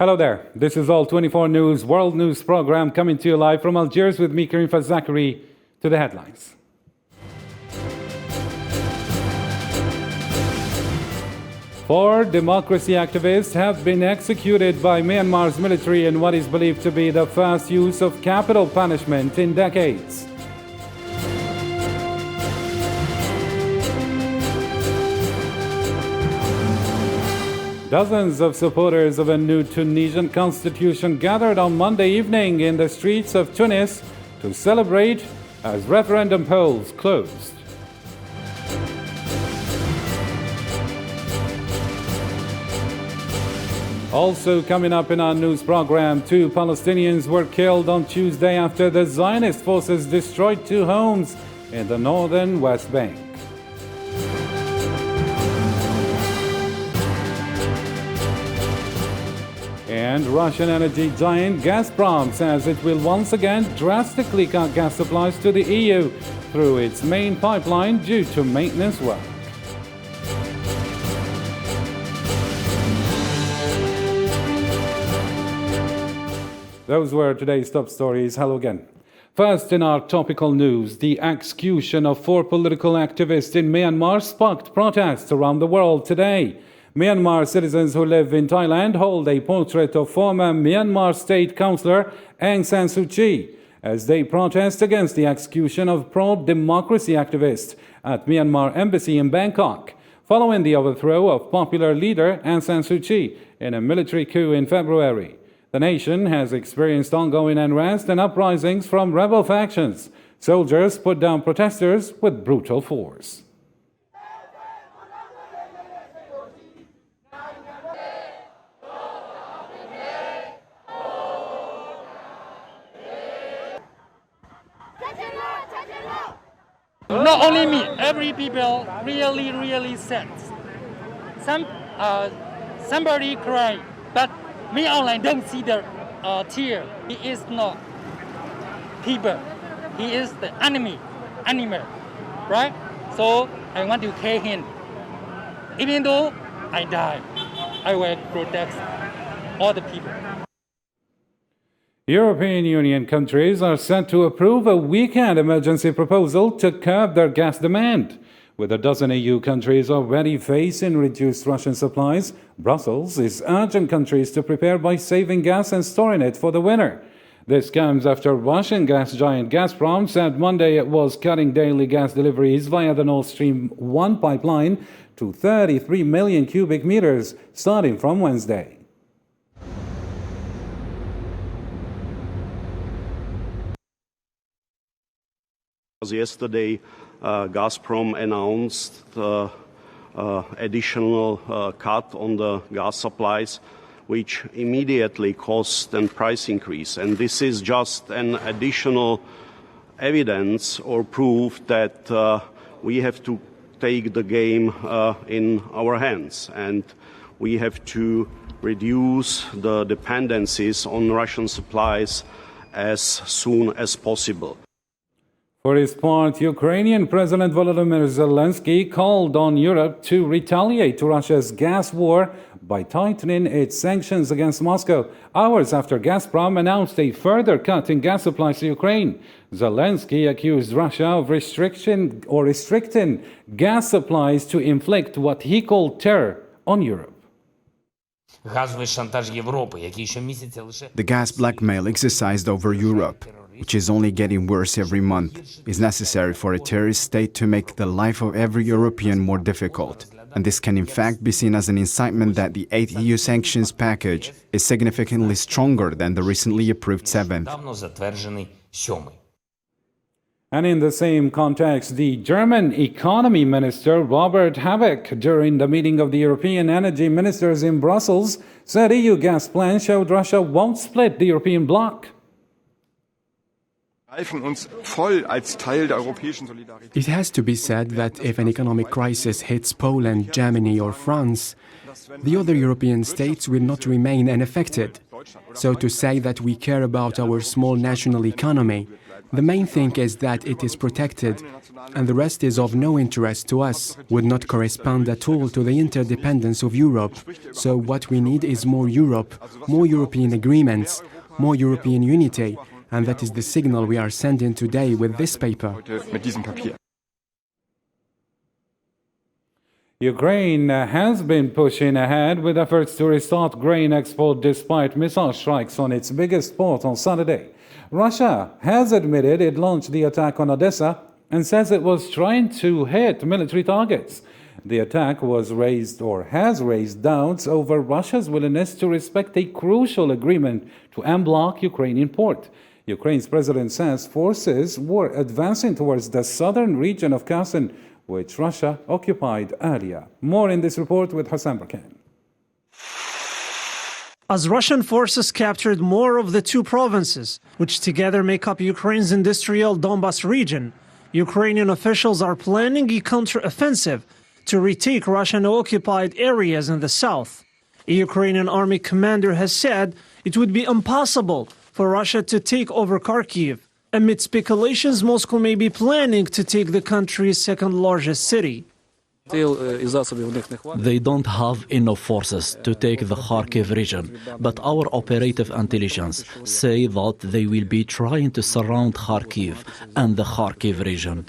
Hello there. This is All 24 News World News program coming to you live from Algiers with me, Karim Fazakari. To the headlines. Four democracy activists have been executed by Myanmar's military in what is believed to be the first use of capital punishment in decades. Dozens of supporters of a new Tunisian constitution gathered on Monday evening in the streets of Tunis to celebrate as referendum polls closed. Also coming up in our news program, 2 Palestinians were killed on Tuesday after the Zionist forces destroyed 2 homes in the northern West Bank. And Russian energy giant Gazprom says it will once again drastically cut gas supplies to the EU through its main pipeline due to maintenance work. Those were today's top stories. Hello again. First, in our topical news, the execution of 4 political activists in Myanmar sparked protests around the world today. Myanmar citizens who live in Thailand hold a portrait of former Myanmar State Councillor Aung San Suu Kyi as they protest against the execution of pro-democracy activists at Myanmar Embassy in Bangkok, following the overthrow of popular leader Aung San Suu Kyi in a military coup in February. The nation has experienced ongoing unrest and uprisings from rebel factions. Soldiers put down protesters with brutal force. Not only me, every people really sad. Somebody cry, but me online don't see the tear. He is not people. He is the animal, right? So I want to kill him. Even though I die, I will protect all the people. European Union countries are set to approve a weekend emergency proposal to curb their gas demand. With a dozen EU countries already facing reduced Russian supplies, Brussels is urging countries to prepare by saving gas and storing it for the winter. This comes after Russian gas giant Gazprom said Monday it was cutting daily gas deliveries via the Nord Stream 1 pipeline to 33 million cubic meters starting from Wednesday. Yesterday, Gazprom announced additional cut on the gas supplies, which immediately caused a price increase. And this is just an additional evidence or proof that we have to take the game in our hands, and we have to reduce the dependencies on Russian supplies as soon as possible. For his part, Ukrainian President Volodymyr Zelensky called on Europe to retaliate to Russia's gas war by tightening its sanctions against Moscow, hours after Gazprom announced a further cut in gas supplies to Ukraine. Zelensky accused Russia of restricting gas supplies to inflict what he called terror on Europe. The gas blackmail exercised over Europe, which is only getting worse every month, is necessary for a terrorist state to make the life of every European more difficult. And this can in fact be seen as an incitement that the 8th EU sanctions package is significantly stronger than the recently approved 7th. And in the same context, the German economy minister Robert Habeck, during the meeting of the European energy ministers in Brussels, said EU gas plans showed Russia won't split the European bloc. It has to be said that if an economic crisis hits Poland, Germany or France, the other European states will not remain unaffected. So to say that we care about our small national economy The main thing is that it is protected, and the rest is of no interest to us, would not correspond at all to the interdependence of Europe. So what we need is more Europe, more European agreements, more European unity, and that is the signal we are sending today with this paper. Ukraine has been pushing ahead with efforts to restart grain export despite missile strikes on its biggest port on Saturday. Russia has admitted it launched the attack on Odessa and says it was trying to hit military targets. The attack has raised doubts over Russia's willingness to respect a crucial agreement to unblock Ukrainian port. Ukraine's president says forces were advancing towards the southern region of Kherson, which Russia occupied earlier. More in this report with Hassan Barkan. As Russian forces captured more of the two provinces, which together make up Ukraine's industrial Donbas region, Ukrainian officials are planning a counter-offensive to retake Russian-occupied areas in the south. A Ukrainian army commander has said it would be impossible for Russia to take over Kharkiv. Amid speculations, Moscow may be planning to take the country's second-largest city. They don't have enough forces to take the Kharkiv region, but our operative intelligence say that they will be trying to surround Kharkiv and the Kharkiv region.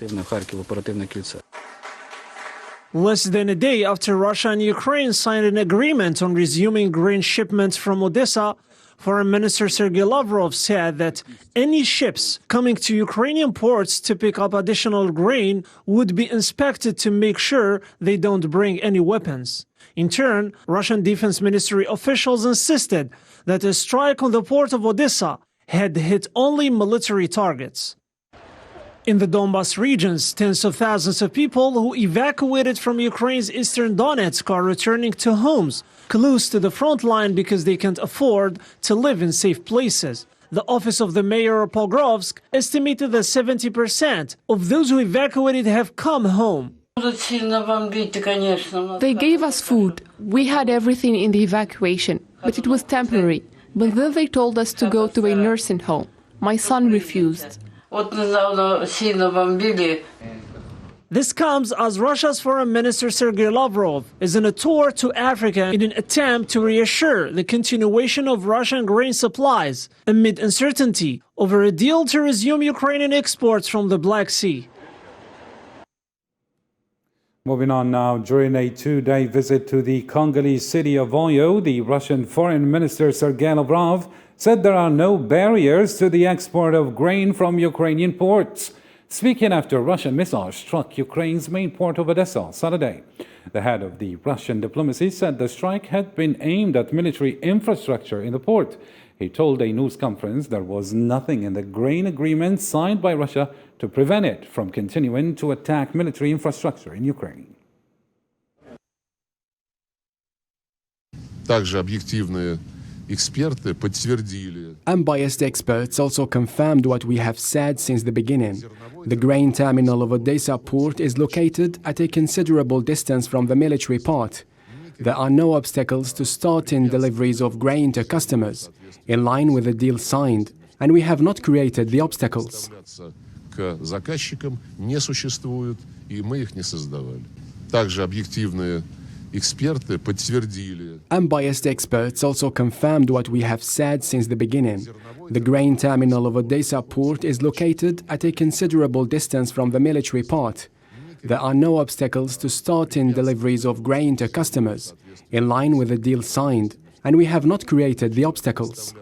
Less than a day after Russia and Ukraine signed an agreement on resuming grain shipments from Odessa, Foreign Minister Sergei Lavrov said that any ships coming to Ukrainian ports to pick up additional grain would be inspected to make sure they don't bring any weapons. In turn, Russian Defense Ministry officials insisted that a strike on the port of Odessa had hit only military targets. In the Donbas regions, tens of thousands of people who evacuated from Ukraine's eastern Donetsk are returning to homes close to the front line because they can't afford to live in safe places. The office of the mayor of Pokrovsk estimated that 70% of those who evacuated have come home. They gave us food. We had everything in the evacuation, but it was temporary. But then they told us to go to a nursing home. My son refused. This comes as Russia's Foreign Minister Sergei Lavrov is on a tour to Africa in an attempt to reassure the continuation of Russian grain supplies amid uncertainty over a deal to resume Ukrainian exports from the Black Sea. Moving on now, during a two-day visit to the Congolese city of Oyo, the Russian Foreign Minister Sergei Lavrov said there are no barriers to the export of grain from Ukrainian ports. Speaking after Russian missiles struck Ukraine's main port of Odessa on Saturday, the head of the Russian diplomacy said the strike had been aimed at military infrastructure in the port. He told a news conference there was nothing in the grain agreement signed by Russia to prevent it from continuing to attack military infrastructure in Ukraine. Unbiased experts also confirmed what we have said since the beginning. The grain terminal of Odessa port is located at a considerable distance from the military part. There are no obstacles to starting deliveries of grain to customers, in line with the deal signed, and we have not created the obstacles. Unbiased experts also confirmed what we have said since the beginning. The grain terminal of Odessa port is located at a considerable distance from the military part. There are no obstacles to starting deliveries of grain to customers, in line with the deal signed, and we have not created the obstacles.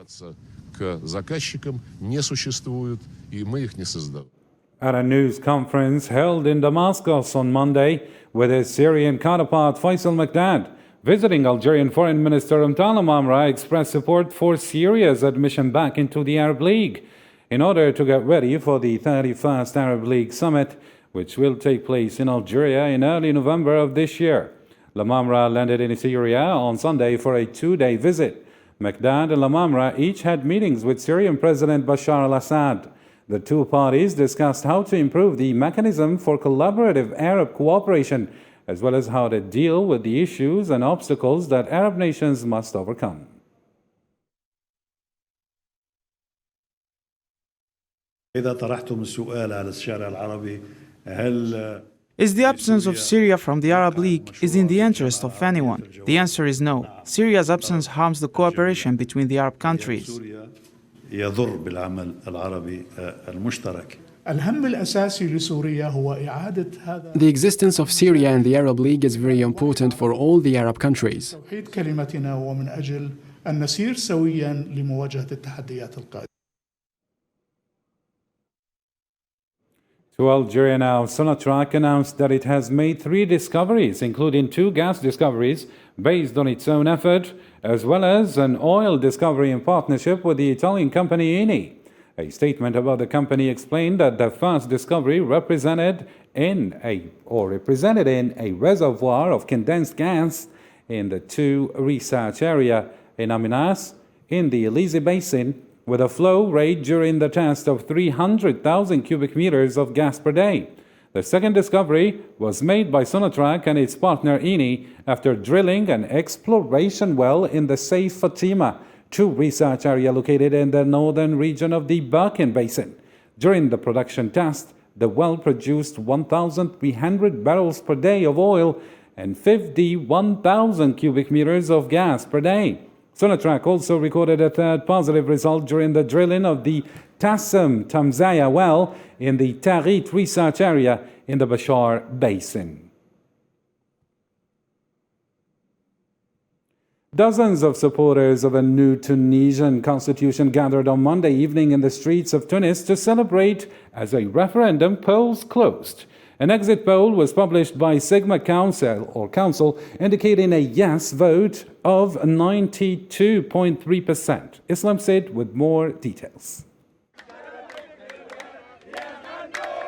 At a news conference held in Damascus on Monday with his Syrian counterpart Faisal Maqdad, visiting Algerian Foreign Minister Mtala Mamra expressed support for Syria's admission back into the Arab League in order to get ready for the 31st Arab League Summit, which will take place in Algeria in early November of this year. Lamamra landed in Syria on Sunday for a two-day visit. Maqdad and Lamamra each had meetings with Syrian President Bashar al-Assad. The two parties discussed how to improve the mechanism for collaborative Arab cooperation, as well as how to deal with the issues and obstacles that Arab nations must overcome. إذا طرحتم السؤال على الشارع العربي هل Is the absence of Syria from the Arab League is in the interest of anyone? The answer is no. Syria's absence harms the cooperation between the Arab countries. يضر بالعمل العربي المشترك. الهم الأساسي لسوريا هو إعادة هذا. The existence of Syria and the Arab League is very important for all the Arab countries. توحيد كلمتنا ومن أجل أن نسير سويا لمواجهة التحديات القادمة. To Algeria now, Sonatrach announced that it has made 3 discoveries, including 2 gas discoveries based on its own effort, as well as an oil discovery in partnership with the Italian company Eni. A statement about the company explained that the first discovery represented in a reservoir of condensed gas in the 2 research area in Aminas in the Elysee Basin, with a flow rate during the test of 300,000 cubic meters of gas per day. The second discovery was made by Sonatrach and its partner Eni after drilling an exploration well in the Saif Fatima 2 research area located in the northern region of the Birken Basin. During the production test, the well produced 1,300 barrels per day of oil and 51,000 cubic meters of gas per day. Sonatrach also recorded a third positive result during the drilling of the Tassem Tamzaya well in the Tarit research area in the Bashar Basin. Dozens of supporters of a new Tunisian constitution gathered on Monday evening in the streets of Tunis to celebrate as a referendum polls closed. An exit poll was published by Sigma Council indicating a yes vote of 92.3%. Islam said with more details.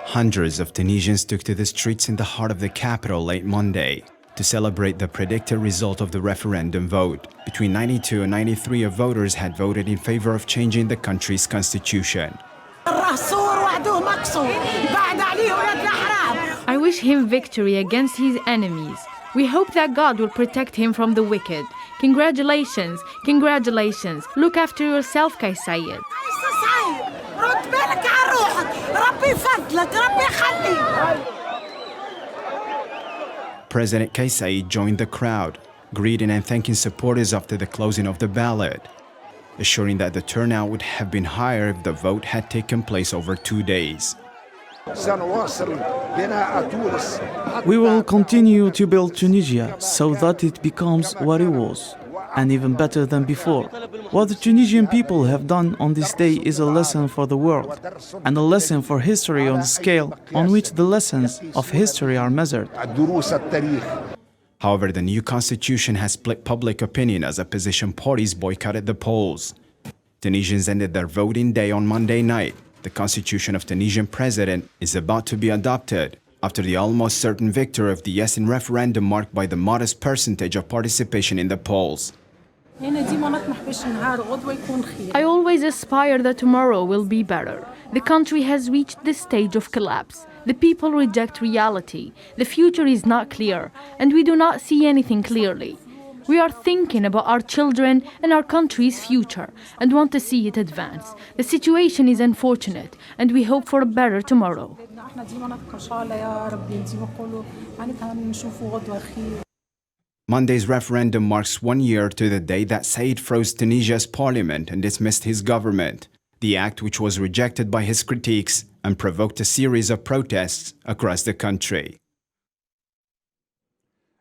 Hundreds of Tunisians took to the streets in the heart of the capital late Monday to celebrate the predicted result of the referendum vote. Between 92 and 93% of voters had voted in favor of changing the country's constitution. I wish him victory against his enemies. We hope that God will protect him from the wicked. Congratulations, congratulations. Look after yourself, Kais Sayed. President Kais Sayed joined the crowd, greeting and thanking supporters after the closing of the ballot, assuring that the turnout would have been higher if the vote had taken place over 2 days. We will continue to build Tunisia so that it becomes what it was, and even better than before. What the Tunisian people have done on this day is a lesson for the world, and a lesson for history on the scale on which the lessons of history are measured. However, the new constitution has split public opinion as opposition parties boycotted the polls. Tunisians ended their voting day on Monday night. The constitution of Tunisian president is about to be adopted after the almost certain victory of the yes in referendum marked by the modest percentage of participation in the polls. I always aspire that tomorrow will be better. The country has reached this stage of collapse. The people reject reality. The future is not clear, and we do not see anything clearly. We are thinking about our children and our country's future and want to see it advance. The situation is unfortunate, and we hope for a better tomorrow. Monday's referendum marks 1 year to the day that Said froze Tunisia's parliament and dismissed his government, the act which was rejected by his critics and provoked a series of protests across the country.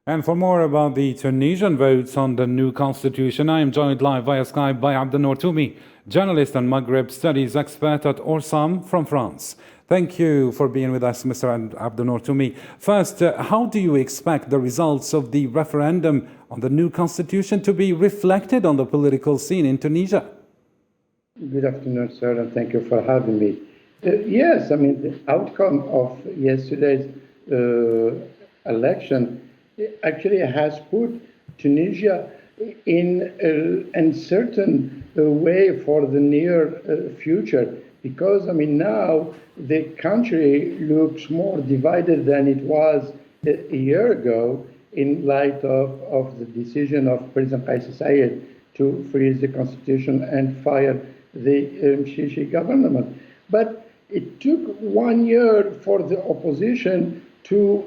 And for more about the Tunisian votes on the new constitution, I am joined live via Skype by Abdenour Toumi, journalist and Maghreb studies expert at Orsam from France. Thank you for being with us, Mr. Abdenour Toumi. First, how do you expect the results of the referendum on the new constitution to be reflected on the political scene in Tunisia? Good afternoon, sir, and thank you for having me. Yes, I mean, the outcome of yesterday's election actually has put Tunisia in an uncertain way for the near future, because, I mean, now the country looks more divided than it was a year ago in light of the decision of President Kais Sayed to freeze the constitution and fire the Shishi government. But it took 1 year for the opposition to,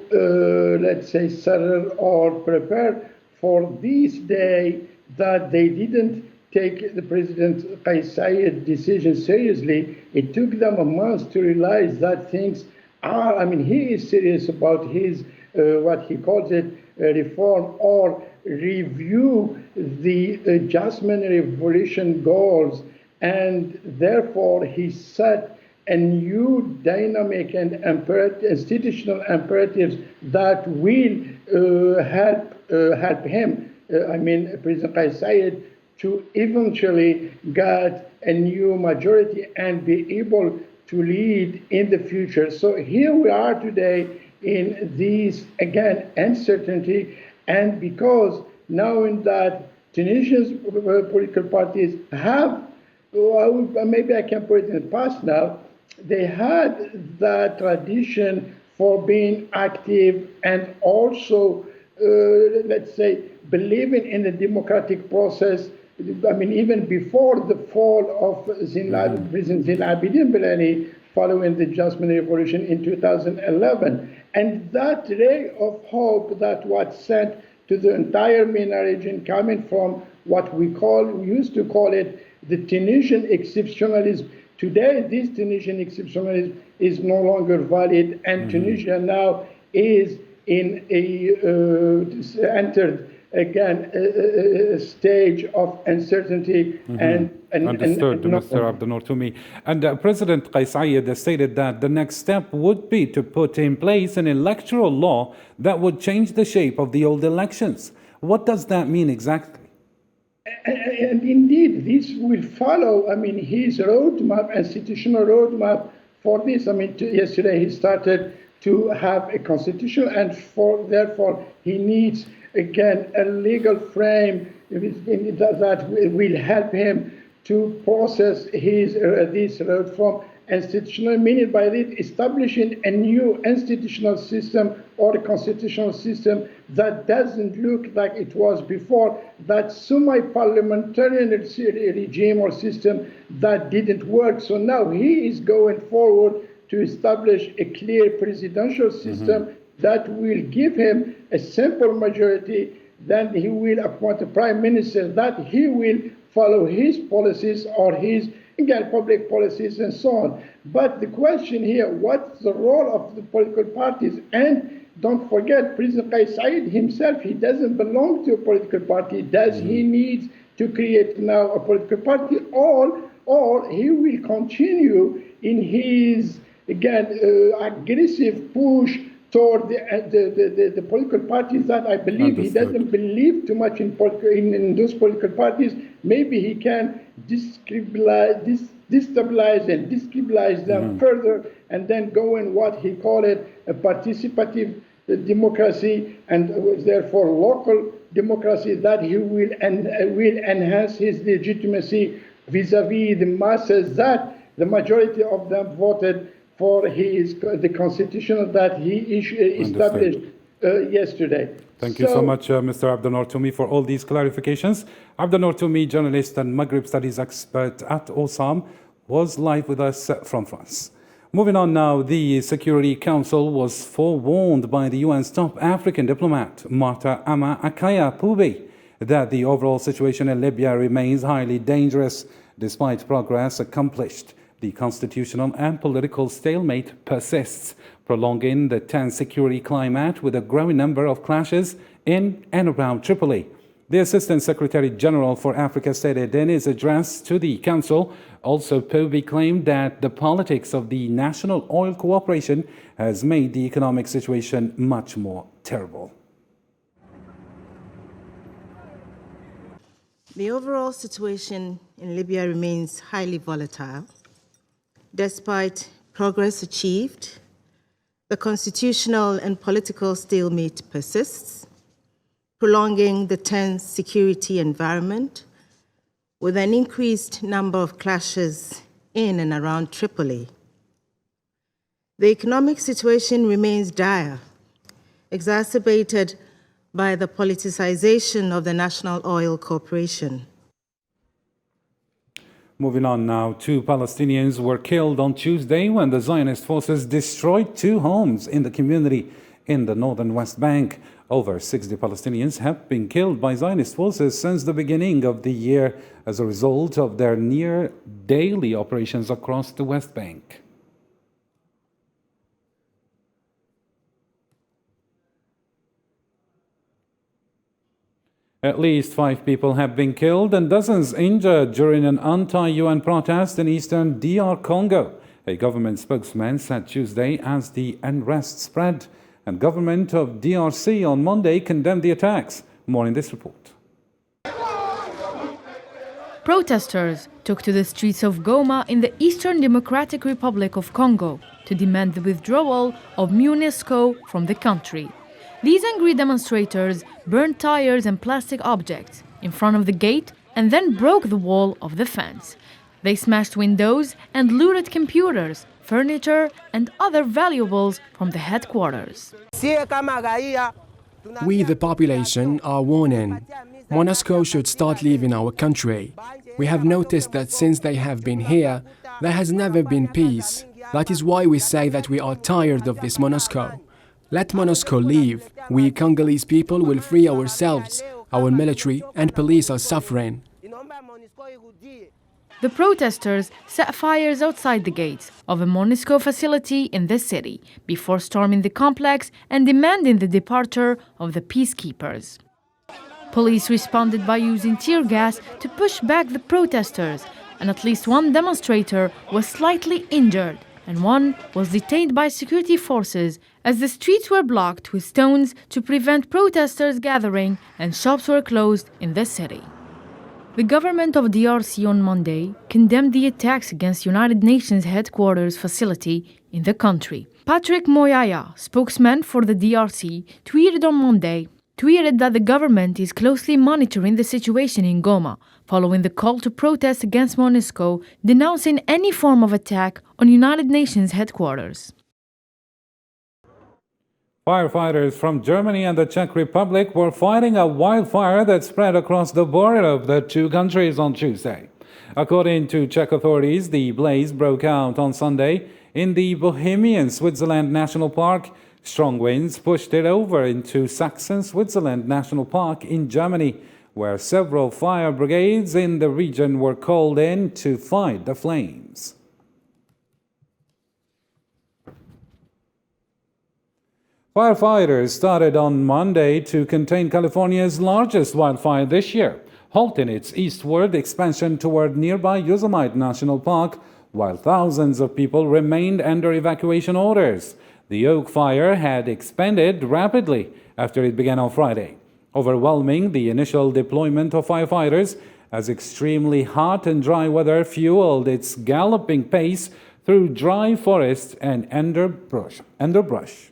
let's say, settle or prepare for this day that they didn't take the President Qais Said decision seriously. It took them a month to realize that things are, I mean, he is serious about his, what he calls it, reform or review the adjustment and revolution goals. And therefore, he set a new dynamic and institutional imperatives that will help him, President Qais Said, to eventually get a new majority and be able to lead in the future. So here we are today in this, again, uncertainty, and because knowing that Tunisia's political parties have, maybe I can put it in the past now, they had that tradition for being active and also, let's say, believing in the democratic process. I mean, even before the fall of President Zine Abidine Ben Ali following the Adjustment Revolution in 2011. And that ray of hope that was sent to the entire MENA region coming from what we used to call it the Tunisian exceptionalism. Today, this Tunisian exceptionalism is no longer valid, and Tunisia now is in entered again a stage of uncertainty and understood, Mr. Abdel Toumi. And President Qais Said stated that the next step would be to put in place an electoral law that would change the shape of the old elections. What does that mean exactly? And indeed, this will follow, his roadmap, institutional roadmap for this. Yesterday he started to have a constitution, and therefore he needs, again, a legal frame that will help him to process this reform institutional, meaning by this establishing a new institutional system or a constitutional system that doesn't look like it was before, that semi-parliamentarian regime or system that didn't work. So now he is going forward to establish a clear presidential system that will give him a simple majority. Then he will appoint a prime minister, that he will follow his policies or his, again, public policies and so on. But the question here, what's the role of the political parties? And don't forget, President Qais Said himself, he doesn't belong to a political party. Does he need to create now a political party, or he will continue in his, again, aggressive push toward the political parties that I believe he doesn't believe too much in those political parties. Maybe he can destabilize and destabilize them further, and then go in what he called it a participative democracy, and therefore local democracy, that he will enhance his legitimacy vis-a-vis the masses, that the majority of them voted for the constitution that he established yesterday. Thank you so much, Mr. Abdel Toumi, for all these clarifications. Abdel Toumi, journalist and Maghreb studies expert at OSAM, was live with us from France. Moving on now, the Security Council was forewarned by the UN's top African diplomat, Marta Ama Akaya Pube, that the overall situation in Libya remains highly dangerous despite progress accomplished. The constitutional and political stalemate persists, prolonging the tense security climate with a growing number of clashes in and around Tripoli. The Assistant Secretary General for Africa stated in his address to the Council. Also, Pube claimed that the politics of the National Oil Cooperation has made the economic situation much more terrible. The overall situation in Libya remains highly volatile. Despite progress achieved, the constitutional and political stalemate persists, prolonging the tense security environment with an increased number of clashes in and around Tripoli. The economic situation remains dire, exacerbated by the politicization of the National Oil Corporation. Moving on now, 2 Palestinians were killed on Tuesday when the Zionist forces destroyed 2 homes in the community in the northern West Bank. Over 60 Palestinians have been killed by Zionist forces since the beginning of the year as a result of their near daily operations across the West Bank. At least 5 people have been killed and dozens injured during an anti-UN protest in eastern DR Congo. A government spokesman said Tuesday as the unrest spread, and government of DRC on Monday condemned the attacks. More in this report. Protesters took to the streets of Goma in the Eastern Democratic Republic of Congo to demand the withdrawal of MONUSCO from the country. These angry demonstrators burned tires and plastic objects in front of the gate and then broke the wall of the fence. They smashed windows and looted computers, furniture and other valuables from the headquarters. We, the population, are warning. MONUSCO should start leaving our country. We have noticed that since they have been here, there has never been peace. That is why we say that we are tired of this MONUSCO. Let MONUSCO leave. We Congolese people will free ourselves. Our military and police are suffering. The protesters set fires outside the gates of a MONUSCO facility in the city before storming the complex and demanding the departure of the peacekeepers. Police responded by using tear gas to push back the protesters, and at least 1 demonstrator was slightly injured, and 1 was detained by security forces as the streets were blocked with stones to prevent protesters gathering and shops were closed in the city. The government of DRC on Monday condemned the attacks against United Nations headquarters facility in the country. Patrick Moyaya, spokesman for the DRC, tweeted on Monday that the government is closely monitoring the situation in Goma, following the call to protest against MONUSCO, denouncing any form of attack on United Nations headquarters. Firefighters from Germany and the Czech Republic were fighting a wildfire that spread across the border of the 2 countries on Tuesday. According to Czech authorities, the blaze broke out on Sunday in the Bohemian Switzerland National Park. Strong winds pushed it over into Sachsen-Switzerland National Park in Germany, where several fire brigades in the region were called in to fight the flames. Firefighters started on Monday to contain California's largest wildfire this year, halting its eastward expansion toward nearby Yosemite National Park, while thousands of people remained under evacuation orders. The Oak Fire had expanded rapidly after it began on Friday, overwhelming the initial deployment of firefighters as extremely hot and dry weather fueled its galloping pace through dry forests and underbrush.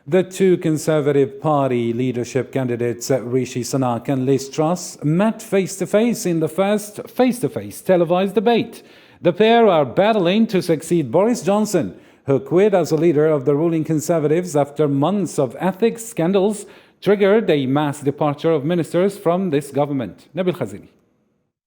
The 2 Conservative Party leadership candidates, Rishi Sunak and Liz Truss, met face-to-face in the first face-to-face televised debate. The pair are battling to succeed Boris Johnson, who quit as a leader of the ruling Conservatives after months of ethics scandals triggered a mass departure of ministers from this government. Nabil Khazini.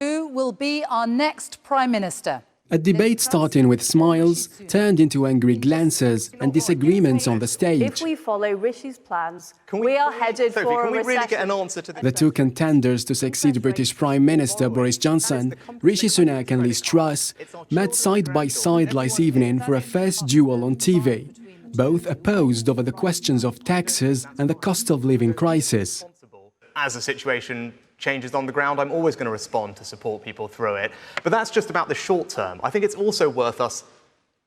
Who will be our next Prime Minister? A debate starting with smiles turned into angry glances and disagreements on the stage. If we follow Rishi's plans, we are headed for a recession. Really get an answer to this? The 2 contenders to succeed British Prime Minister Boris Johnson, Rishi Sunak and Liz Truss, met side by side last evening for a first duel on TV. Both opposed over the questions of taxes and the cost of living crisis. As the situation changes on the ground, I'm always going to respond to support people through it. But that's just about the short term. I think it's also worth us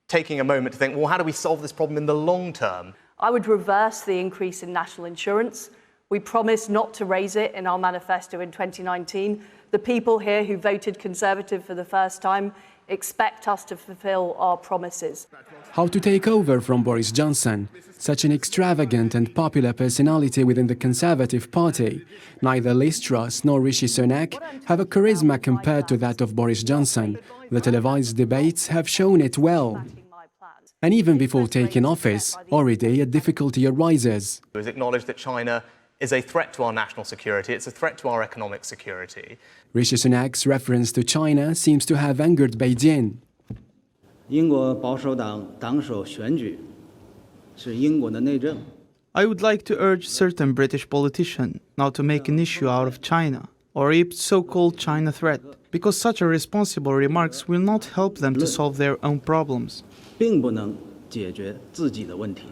taking a moment to think, well, how do we solve this problem in the long term? I would reverse the increase in national insurance. We promised not to raise it in our manifesto in 2019. The people here who voted Conservative for the first time expect us to fulfil our promises. How to take over from Boris Johnson, such an extravagant and popular personality within the Conservative Party. Neither Liz Truss nor Rishi Sunak have a charisma compared to that of Boris Johnson. The televised debates have shown it well. And even before taking office, already a difficulty arises. It was acknowledged that China is a threat to our national security. It's a threat to our economic security. Rishi Sunak's reference to China seems to have angered Beijing. 英国保守党党首选举是英国的内政。 I would like to urge certain British politicians not to make an issue out of China or a so-called China threat, because such irresponsible remarks will not help them to solve their own problems. 并不能解决自己的问题。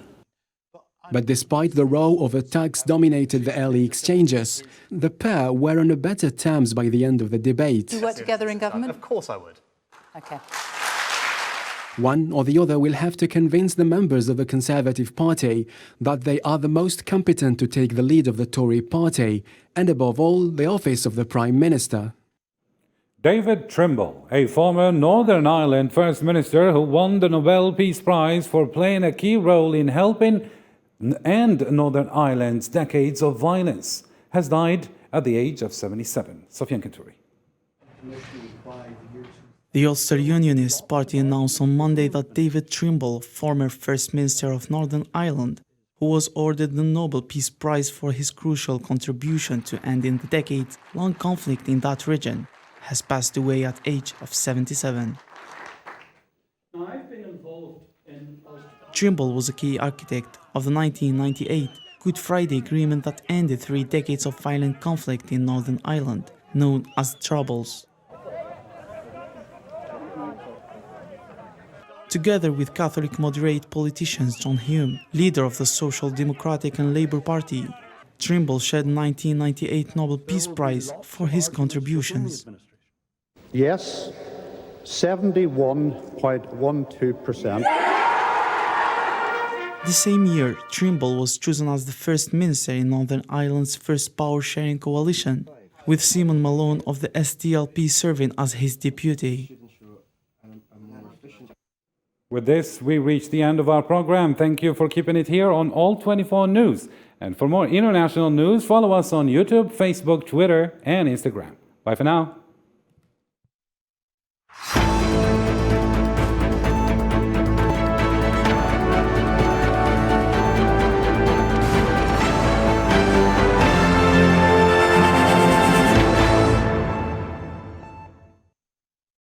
But despite the row of attacks dominated the early exchanges, the pair were on a better terms by the end of the debate. Do you work together in government? Of course I would. Okay. One or the other will have to convince the members of the Conservative Party that they are the most competent to take the lead of the Tory party, and above all, the office of the Prime Minister. David Trimble, a former Northern Ireland First Minister who won the Nobel Peace Prize for playing a key role in helping end Northern Ireland's decades of violence, has died at the age of 77. Sofian Kanturi. The Ulster Unionist Party announced on Monday that David Trimble, former First Minister of Northern Ireland, who was awarded the Nobel Peace Prize for his crucial contribution to ending the decades-long conflict in that region, has passed away at the age of 77. Trimble was a key architect of the 1998 Good Friday Agreement that ended 3 decades of violent conflict in Northern Ireland, known as the Troubles. Together with Catholic moderate politicians John Hume, leader of the Social Democratic and Labour Party, Trimble shared the 1998 Nobel Peace Prize for his contributions. Yes, 71.12%. The same year, Trimble was chosen as the First Minister in Northern Ireland's first power-sharing coalition, with Simon Malone of the SDLP serving as his deputy. With this, we reach the end of our program. Thank you for keeping it here on All 24 News. And for more international news, follow us on YouTube, Facebook, Twitter, and Instagram. Bye for now.